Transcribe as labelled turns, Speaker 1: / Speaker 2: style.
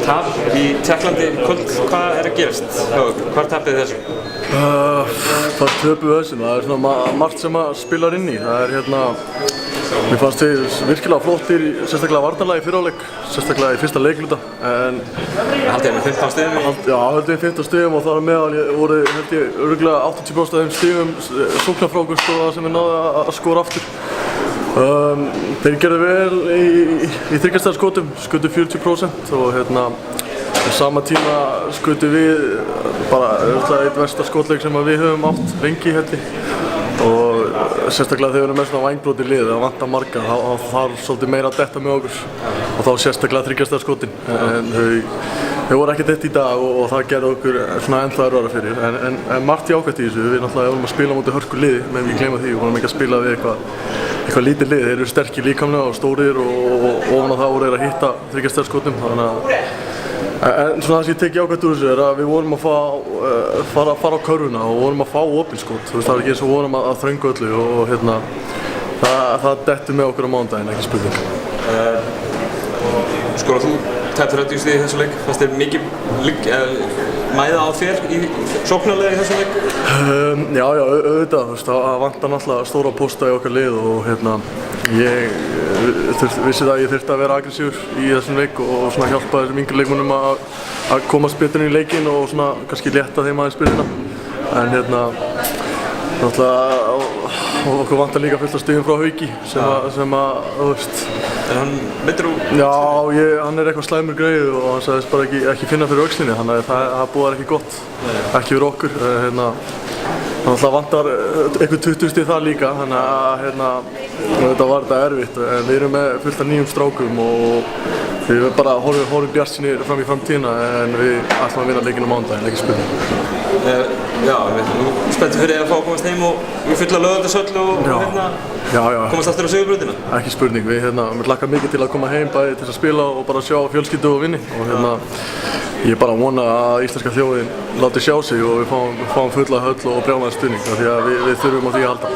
Speaker 1: Tap í Tékklandi kvöld, hvað að gerast? Hvar tapið þið þessu?
Speaker 2: Það töpum við þessum, það svona margt sem að spilar inn í. Það mér fannst við virkilega flottir, sérstaklega varnarlega í fyrri hálfleik, sérstaklega í fyrsta leikluta.
Speaker 1: Haldið með 15 stigum?
Speaker 2: Já, haldið með 15 stigum og þar meðal voru held ég örugglega 80% af þeim stigum sóknarfrákvæmsstofa sem við náðum að skora aftur. Þeir gerðu vel í þriggjastaðarskotum, skutu 40% og á sama tíma skutu við bara eitt versta skotleik sem við höfum átt lengi held ég. Og sérstaklega þegar við erum með svona vængbrotið lið, það vantar marga, þá þarf svolítið meira að detta með okkur og þá sérstaklega þriggjastaðarskotin. En þau voru ekki dett í dag og það gerði okkur svona ennþá erfiðara fyrir. En margt jákvætt í þessu, við náttúrulega vorum að spila mútið hörku liði, menn við gleyma því, við vorum ekki að spila við eitthvað lítið lið. Þeir eru sterkir líkamlega og stórir og ofan á það voru þeir að hitta þriggjastaðarskotum. En svona það sem ég tek jákvætt úr þessu að við vorum að fara á körfuna og vorum að fá opin skot. Það var ekki eins og vorum að þrönga öllu og það dettur með okkur á mánudaginn, ekki spurning.
Speaker 1: Skorar þú tæplega 30 stig í þessu leik? Fannst þér mikið mæða á þér í sóknarlega í þessu leik?
Speaker 2: Já, auðvitað. Það vantar náttúrulega stóra pósta í okkar lið og ég vissi að ég þurfti að vera aggressífur í þessum leik og svona hjálpa þessum yngri leikmönnum að komast betur inn í leikinn og svona kannski létta þeim aðeins byrjunna. En náttúrulega okkur vantar líka fullt af stigum frá Hauki sem að, þú veist.
Speaker 1: Er hann meiddur úr?
Speaker 2: Já, hann er eitthvað slæmur greyið og hann sagðist bara ekki finna fyrir öxlinni, þannig að það búðar ekki gott, ekki fyrir okkur. Það vantar eitthvað 20 stig þar líka, þannig að þetta var þetta erfitt, en við erum með fullt af nýjum strákum og við bara horfum bjartsýnir fram í framtíðina en við ætlum að vinna leikinn á mánudaginn, ekki spurning.
Speaker 1: Já, við erum spenntið fyrir að fá að komast heim og við fylla Laugardalshöll og komast aftur á sigurbrautina.
Speaker 2: Ekki spurning, við hlakkar mikið til að koma heim bæði til að spila og bara sjá fjölskyldu og vinni og ég bara vona að íslenska þjóðin láti sjá sig og við fáum fulla höll og brjálæðan stuðning því að við þurfum á því að halda.